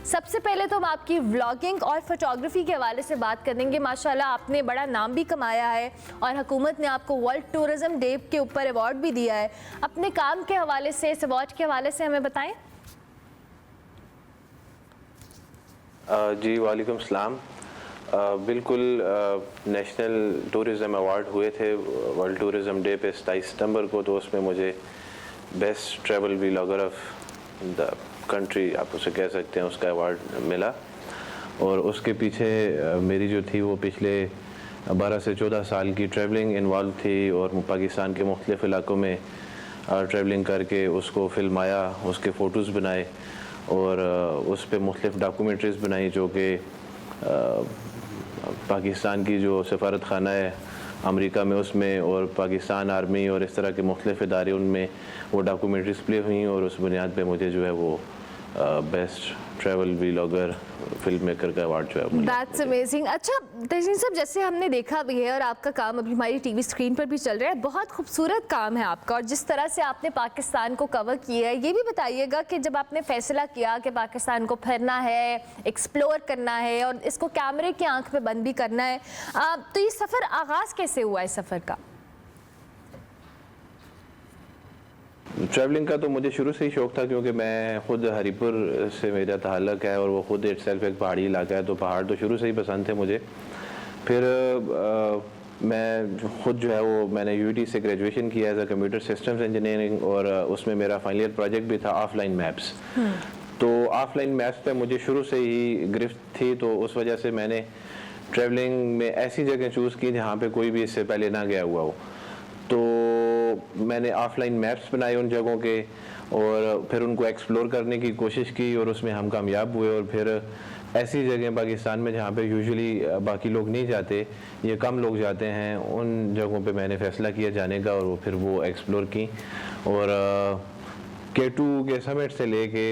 सबसे पहले तो हम आपकी व्लॉगिंग और फोटोग्राफी के हवाले से बात करेंगे। माशाल्लाह आपने बड़ा नाम भी कमाया है और हुकूमत ने आपको वर्ल्ड टूरिज्म डे के ऊपर अवार्ड भी दिया है। अपने काम के हवाले से, इस अवार्ड के हवाले से हमें बताएं। जी वालेकुम सलाम। बिल्कुल नेशनल टूरिज़म अवार्ड हुए थे वर्ल्ड टूरिज़म डे पे 27 सितंबर को, तो उसमें मुझे best travel vlogger of the country आप उसे कह सकते हैं, उसका अवार्ड मिला। और उसके पीछे मेरी जो थी वो पिछले 12 से 14 साल की ट्रैवलिंग इन्वॉल्व थी और पाकिस्तान के मुख्तलिफ़ इलाकों में ट्रैवलिंग करके उसको फिल्माया, उसके फ़ोटोज़ बनाए और उस पर मुख्तलिफ़ डॉक्यूमेंट्रीज़ बनाई जो कि पाकिस्तान की जो सफारत खाना है अमेरिका में उसमें और पाकिस्तान आर्मी और इस तरह के मुख्तलिफ़ इदारे उनमें वो डॉक्यूमेंट्रीज प्ले हुई और उस बुनियाद पे मुझे जो है वो best travel vlogger film maker का अवार्ड जो है। That's amazing. अच्छा तहसीन साहब, जैसे हमने देखा भी है और आपका काम अभी हमारी टीवी स्क्रीन पर भी चल रहा है, बहुत खूबसूरत काम है आपका और जिस तरह से आपने पाकिस्तान को कवर किया है, ये भी बताइएगा कि जब आपने फैसला किया कि पाकिस्तान को फिरना है, एक्सप्लोर करना है और इसको कैमरे की आंख में बंद भी करना है, तो ये सफ़र आगाज़ कैसे हुआ इस सफ़र का? ट्रैवलिंग का तो मुझे शुरू से ही शौक़ था क्योंकि मैं ख़ुद हरीपुर से मेरा ताल्लुक़ है और वो ख़ुद इटसेल्फ एक पहाड़ी इलाका है, तो पहाड़ तो शुरू से ही पसंद थे मुझे। फिर मैं ख़ुद जो है वो मैंने यूटी से ग्रेजुएशन किया as a computer systems engineering और उसमें मेरा फाइनल ईयर प्रोजेक्ट भी था ऑफलाइन मैप्स। तो ऑफलाइन मैप्स पे मुझे शुरू से ही गिरफ्त थी, तो उस वजह से मैंने ट्रैवलिंग में ऐसी जगह चूज़ की जहाँ पे कोई भी इससे पहले ना गया हुआ हो। तो मैंने ऑफलाइन मैप्स बनाए उन जगहों के और फिर उनको एक्सप्लोर करने की कोशिश की और उसमें हम कामयाब हुए। और फिर ऐसी जगह पाकिस्तान में जहाँ पे यूजुअली बाकी लोग नहीं जाते, ये कम लोग जाते हैं, उन जगहों पे मैंने फ़ैसला किया जाने का और फिर वो एक्सप्लोर की। और K2 के समिट से लेके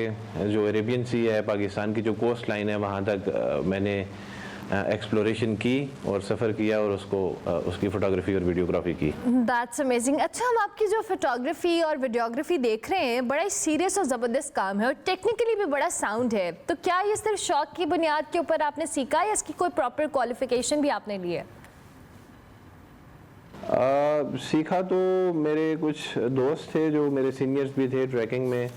जो अरेबियन सी है, पाकिस्तान की जो कोस्ट लाइन है, वहाँ तक मैंने एक्सप्लोरेशन की और सफ़र किया और उसको उसकी फ़ोटोग्राफी और वीडियोग्राफी की। That's amazing. अच्छा, हम आपकी जो फोटोग्राफी और वीडियोग्राफी देख रहे हैं, बड़ा ही सीरियस और ज़बरदस्त काम है और टेक्निकली भी बड़ा साउंड है, तो क्या ये सिर्फ शौक की बुनियाद के ऊपर आपने सीखा या इसकी कोई प्रॉपर क्वालिफिकेशन भी आपने ली है? सीखा तो मेरे कुछ दोस्त थे जो मेरे सीनियर्स भी थे ट्रैकिंग में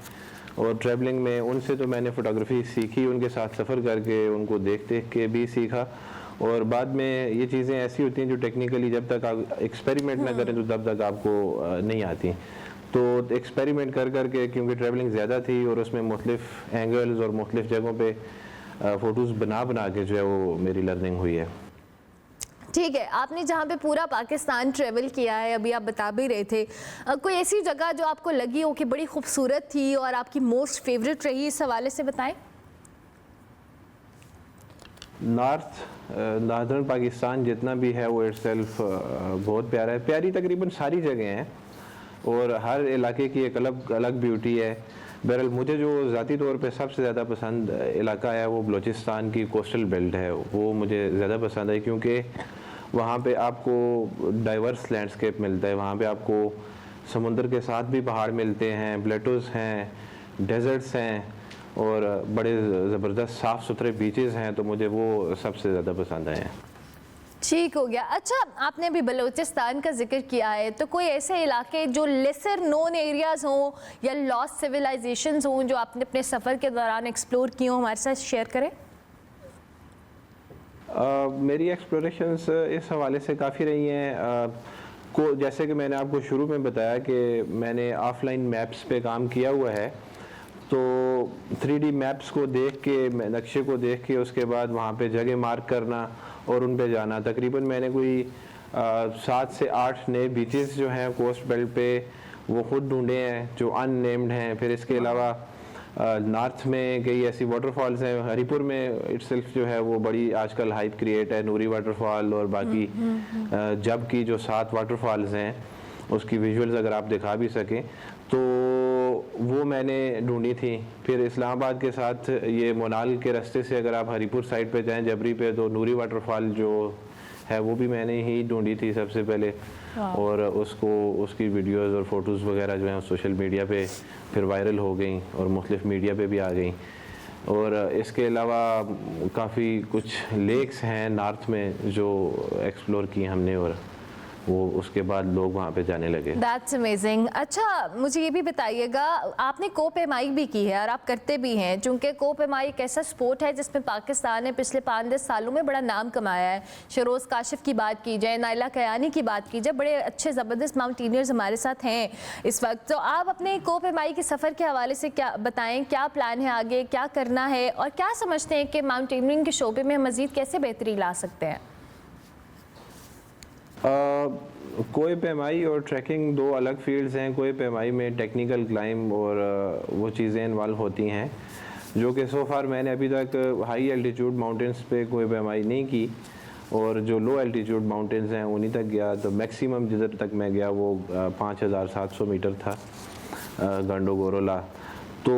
और ट्रैवलिंग में, उनसे तो मैंने फ़ोटोग्राफी सीखी, उनके साथ सफ़र करके उनको देख देख के भी सीखा। और बाद में ये चीज़ें ऐसी होती हैं जो टेक्निकली जब तक आप एक्सपेरिमेंट ना करें तो तब तक आपको नहीं आती। तो एक्सपेरिमेंट कर कर के, क्योंकि ट्रैवलिंग ज़्यादा थी और उसमें मुख्तलिफ़ एंगल्स और मुख्तलिफ़ जगहों पे फ़ोटोज़ बना बना के जो है वो मेरी लर्निंग हुई है। ठीक है, आपने जहाँ पे पूरा पाकिस्तान ट्रेवल किया है, अभी आप बता भी रहे थे, कोई ऐसी जगह जो आपको लगी हो कि बड़ी खूबसूरत थी और आपकी मोस्ट फेवरेट रही, इस हवाले से बताएं। नार्दर्न पाकिस्तान जितना भी है वो इटसेल्फ बहुत प्यारा है। प्यारी तकरीबन सारी जगह हैं और हर इलाके की एक अलग अलग ब्यूटी है। बहरहाल मुझे जो ज़ाती तौर पे सबसे ज़्यादा पसंद इलाका है वो बलूचिस्तान की कोस्टल बेल्ट है, वो मुझे ज़्यादा पसंद है क्योंकि वहाँ पे आपको डाइवर्स लैंडस्केप मिलता है। वहाँ पे आपको समुंदर के साथ भी पहाड़ मिलते हैं, प्लेटोज़ हैं, डेजर्ट्स हैं और बड़े ज़बरदस्त साफ़ सुथरे बीचेस हैं, तो मुझे वो सबसे ज़्यादा पसंद आए हैं। ठीक हो गया। अच्छा, आपने अभी बलूचिस्तान का जिक्र किया है, तो कोई ऐसे इलाके जो लेसर नोन एरियाज़ हों या लॉस्ट सिविलाइजेशंस हों जो आपने अपने सफ़र के दौरान एक्सप्लोर किए हों, हमारे साथ शेयर करें। मेरी एक्सप्लोरेशंस इस हवाले से काफ़ी रही हैं को जैसे कि मैंने आपको शुरू में बताया कि मैंने ऑफलाइन मैप्स पे काम किया हुआ है, तो 3D मैप्स को देख के, नक्शे को देख के उसके बाद वहाँ पे जगह मार्क करना और उन पे जाना। तकरीबन मैंने कोई 7 से 8 नए बीचेस जो हैं कोस्ट बेल्ट पे वो ख़ुद ढूंढे हैं जो अननेम्ड हैं। फिर इसके अलावा नॉर्थ में कई ऐसी वाटरफॉल्स हैं। हरीपुर में इटसेल्फ जो है वो बड़ी आजकल हाइप क्रिएट है, नूरी वाटरफॉल और बाकी जब की जो 7 वाटरफॉल्स हैं उसकी विजुअल्स अगर आप दिखा भी सकें तो वो मैंने ढूंढी थी। फिर इस्लामाबाद के साथ ये मोनाल के रास्ते से अगर आप हरीपुर साइड पे जाएं जबरी पे, तो नूरी वाटरफॉल जो है वो भी मैंने ही ढूंढी थी सबसे पहले और उसको उसकी वीडियोस और फोटोज़ वगैरह जो हैं सोशल मीडिया पे फिर वायरल हो गई और मुख्तलिफ मीडिया पे भी आ गई। और इसके अलावा काफ़ी कुछ लेक्स हैं नॉर्थ में जो एक्सप्लोर किए हमने, और वो उसके बाद लोग वहाँ पे जाने लगे। That's amazing. अच्छा, मुझे ये भी बताइएगा, आपने कोप एमाई भी की है और आप करते भी हैं, चूँकि कोप एमाई एक ऐसा स्पोर्ट है जिसमें पाकिस्तान ने पिछले 5-10 सालों में बड़ा नाम कमाया है। शरोज़ काशिफ की बात की जाए, नाइला कयानी की बात की जाए, बड़े अच्छे ज़बरदस्त माउंटेनियर्स हमारे साथ हैं इस वक्त। तो आप अपने कोप एमाई के सफ़र के हवाले से क्या बताएँ, क्या प्लान है आगे, क्या करना है और क्या समझते हैं कि माउंटेनियरिंग के शोबे में मज़ीद कैसे बेहतरी ला सकते हैं? कोई पैमाई और ट्रैकिंग दो अलग फील्ड्स हैं। कोई पैमाई में टेक्निकल क्लाइंब और वो चीज़ें इन्वॉल्व होती हैं जो कि सो फार मैंने अभी तक हाई एल्टीट्यूड माउंटेन्स पे कोई पैमाई नहीं की, और जो लो एल्टीट्यूड माउंटेन्स हैं उन्हीं तक गया। तो मैक्सिमम जिधर तक मैं गया वो 5700 मीटर था, गंडोगोरोला। तो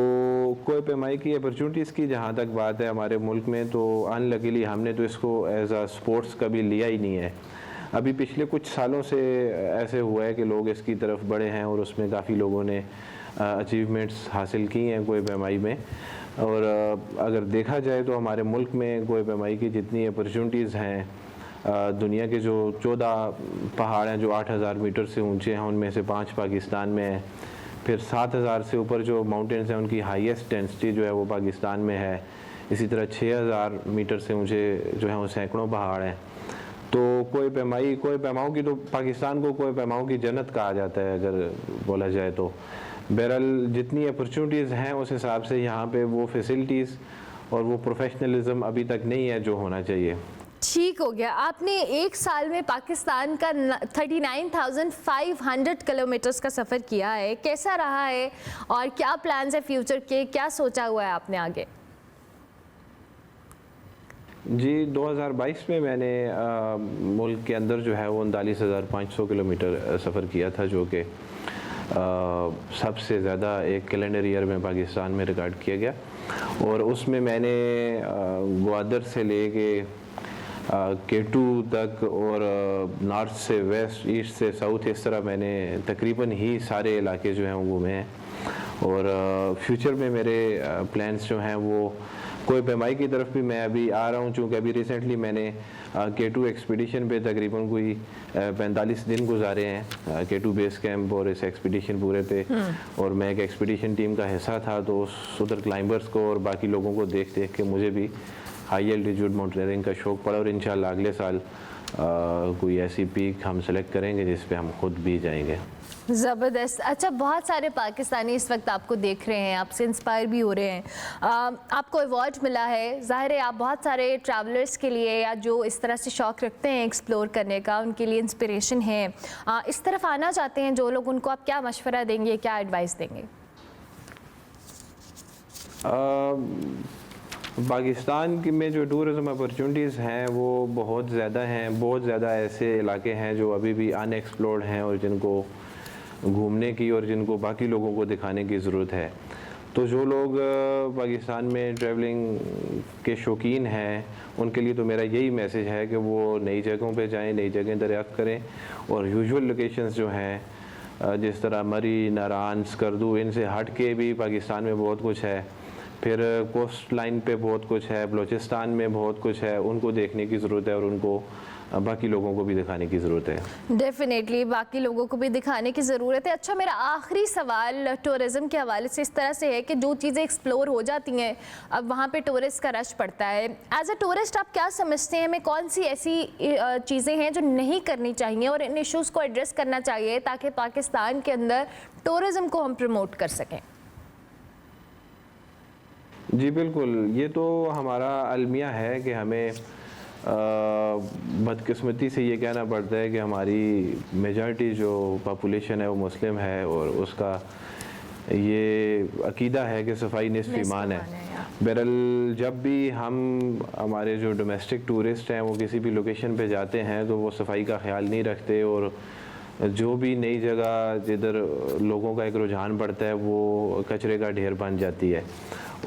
कोई पैमाई की अपॉर्चुनिटीज़ की जहाँ तक बात है हमारे मुल्क में, तो अनलकीली हमने तो इसको एज आ स्पोर्ट्स कभी लिया ही नहीं है। अभी पिछले कुछ सालों से ऐसे हुआ है कि लोग इसकी तरफ बढ़े हैं और उसमें काफ़ी लोगों ने अचीवमेंट्स हासिल की हैं कोई पैमाई में। और अगर देखा जाए तो हमारे मुल्क में कोई पैमाई की जितनी अपॉर्चुनिटीज़ हैं, दुनिया के जो 14 पहाड़ हैं जो 8000 मीटर से ऊंचे हैं, उनमें से 5 पाकिस्तान में हैं। फिर 7000 से ऊपर जो माउंटेन्स हैं उनकी हाईएस्ट डेंसिटी जो है वो पाकिस्तान में है। इसी तरह 6000 मीटर से ऊंचे जो हैं वो सैकड़ों पहाड़ हैं। तो कोई पैमाओं की तो पाकिस्तान को कोई पैमाओं की जन्नत कहा जाता है अगर बोला जाए तो। बहरहाल जितनी अपॉर्चुनिटीज़ हैं उस हिसाब से यहाँ पे वो फैसिलिटीज़ और वो प्रोफेशनलिज्म अभी तक नहीं है जो होना चाहिए। ठीक हो गया। आपने एक साल में पाकिस्तान का 39,500 किलोमीटर्स का सफ़र किया है, कैसा रहा है और क्या प्लान्स है फ्यूचर के, क्या सोचा हुआ है आपने आगे? जी 2022 में मैंने मुल्क के अंदर जो है वो 39,500 किलोमीटर सफ़र किया था, जो कि सबसे ज़्यादा एक कैलेंडर ईयर में पाकिस्तान में रिकॉर्ड किया गया। और उसमें मैंने ग्वादर से लेके केटू तक और नॉर्थ से वेस्ट, ईस्ट से साउथ, इस तरह मैंने तकरीबन ही सारे इलाके जो हैं वो घूमे हैं। और फ्यूचर में मेरे प्लान्स जो हैं वो कोई पैमाई की तरफ भी मैं अभी आ रहा हूँ, चूँकि अभी रिसेंटली मैंने K2 एक्सपीडिशन पे तकरीबन कोई 45 दिन गुजारे हैं, K2 बेस कैंप और इस एक्सपीडिशन पूरे पे। और मैं एक एक्सपीडिशन टीम का हिस्सा था, तो उस उधर क्लाइंबर्स को और बाकी लोगों को देख देख के मुझे भी हाई एल्टीट्यूड माउंटेनियरिंग का शौक़ पड़ा। और इंशाल्लाह अगले साल कोई ऐसी पीक हम सेलेक्ट करेंगे जिस पे हम खुद भी जाएंगे। ज़बरदस्त। अच्छा, बहुत सारे पाकिस्तानी इस वक्त आपको देख रहे हैं, आपसे इंस्पायर भी हो रहे हैं। आपको अवार्ड मिला है, ज़ाहिर है आप बहुत सारे ट्रैवलर्स के लिए या जो इस तरह से शौक़ रखते हैं एक्सप्लोर करने का, उनके लिए इंस्पिरेशन है। इस तरफ आना चाहते हैं जो लोग, उनको आप क्या मशवरा देंगे, क्या एडवाइस देंगे? पाकिस्तान की में जो टूरिज़म अपॉर्चुनिटीज़ हैं वो बहुत ज़्यादा हैं। बहुत ज़्यादा ऐसे इलाके हैं जो अभी भी अनएक्सप्लोर्ड हैं और जिनको घूमने की और जिनको बाकी लोगों को दिखाने की ज़रूरत है। तो जो लोग पाकिस्तान में ट्रैवलिंग के शौकीन हैं उनके लिए तो मेरा यही मैसेज है कि वो नई जगहों पे जाएं, नई जगहें दरियाफ़्त करें। और यूजुअल लोकेशंस जो हैं जिस तरह मरी, नारान, स्कर्दू, इनसे हट के भी पाकिस्तान में बहुत कुछ है। फिर कोस्ट लाइन पे बहुत कुछ है, बलूचिस्तान में बहुत कुछ है, उनको देखने की ज़रूरत है और उनको बाकी लोगों को भी दिखाने की ज़रूरत है। डेफिनेटली बाकी लोगों को भी दिखाने की ज़रूरत है। अच्छा, मेरा आखिरी सवाल टूरिज़म के हवाले से इस तरह से है कि जो चीज़ें एक्सप्लोर हो जाती हैं, अब वहाँ पे टूरिस्ट का रश पड़ता है। एज अ टूरिस्ट आप क्या समझते हैं, हमें कौन सी ऐसी चीज़ें हैं जो नहीं करनी चाहिए और इन इशूज़ को एड्रेस करना चाहिए ताकि पाकिस्तान के अंदर टूरिज़म को हम प्रमोट कर सकें? जी बिल्कुल, ये तो हमारा अलमिया है कि हमें बदकिस्मती से ये कहना पड़ता है कि हमारी मेजॉरिटी जो पॉपुलेशन है वो मुस्लिम है और उसका ये अकीदा है कि सफाई निस्फ़ ईमान है। बहरहाल जब भी हमारे जो डोमेस्टिक टूरिस्ट हैं वो किसी भी लोकेशन पे जाते हैं तो वो सफाई का ख्याल नहीं रखते, और जो भी नई जगह जिधर लोगों का एक रुझान पड़ता है वो कचरे का ढेर बन जाती है।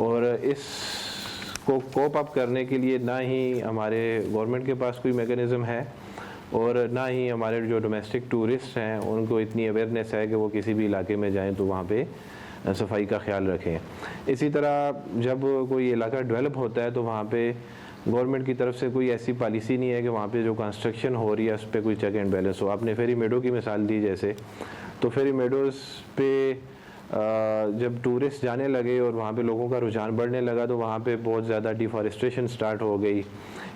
और इसको कोप अप करने के लिए ना ही हमारे गवर्नमेंट के पास कोई मैकेनिज़्म है और ना ही हमारे जो डोमेस्टिक टूरिस्ट हैं उनको इतनी अवेयरनेस है कि वो किसी भी इलाके में जाएं तो वहाँ पे सफाई का ख्याल रखें। इसी तरह जब कोई इलाका डेवलप होता है तो वहाँ पे गवर्नमेंट की तरफ से कोई ऐसी पॉलिसी नहीं है कि वहाँ पे जो कंस्ट्रक्शन हो रही है उस पर कोई चेक एंड बैलेंस हो। आपने फेरी मेडो की मिसाल दी जैसे, तो फेरी मेडोज़ पे जब टूरिस्ट जाने लगे और वहाँ पे लोगों का रुझान बढ़ने लगा तो वहाँ पे बहुत ज़्यादा डिफॉरेस्टेशन स्टार्ट हो गई,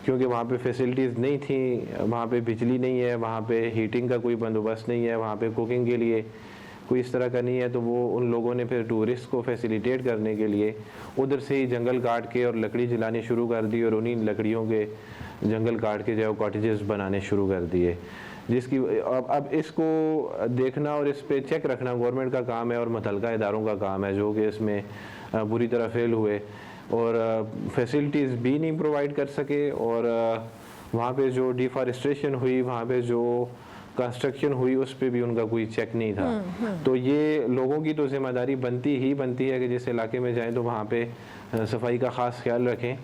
क्योंकि वहाँ पे फैसिलिटीज़ नहीं थी, वहाँ पे बिजली नहीं है, वहाँ पे हीटिंग का कोई बंदोबस्त नहीं है, वहाँ पे कुकिंग के लिए कोई इस तरह का नहीं है। तो वो उन लोगों ने फिर टूरिस्ट को फैसिलिटेट करने के लिए उधर से ही जंगल काट के और लकड़ी जलानी शुरू कर दी और उन्हीं लकड़ियों के जंगल काट के जो है कॉटेजेस बनाने शुरू कर दिए, जिसकी अब इसको देखना और इस पे चेक रखना गवर्नमेंट का काम है और मुतल्लिका इदारों का काम है, जो कि इसमें बुरी तरह फेल हुए और फैसिलिटीज़ भी नहीं प्रोवाइड कर सके। और वहाँ पे जो डिफॉरेस्टेशन हुई, वहाँ पे जो कंस्ट्रक्शन हुई, उस पे भी उनका कोई चेक नहीं था। तो ये लोगों की तो जिम्मेदारी बनती है कि जिस इलाके में जाएं तो वहाँ पे सफाई का ख़ास ख्याल रखें।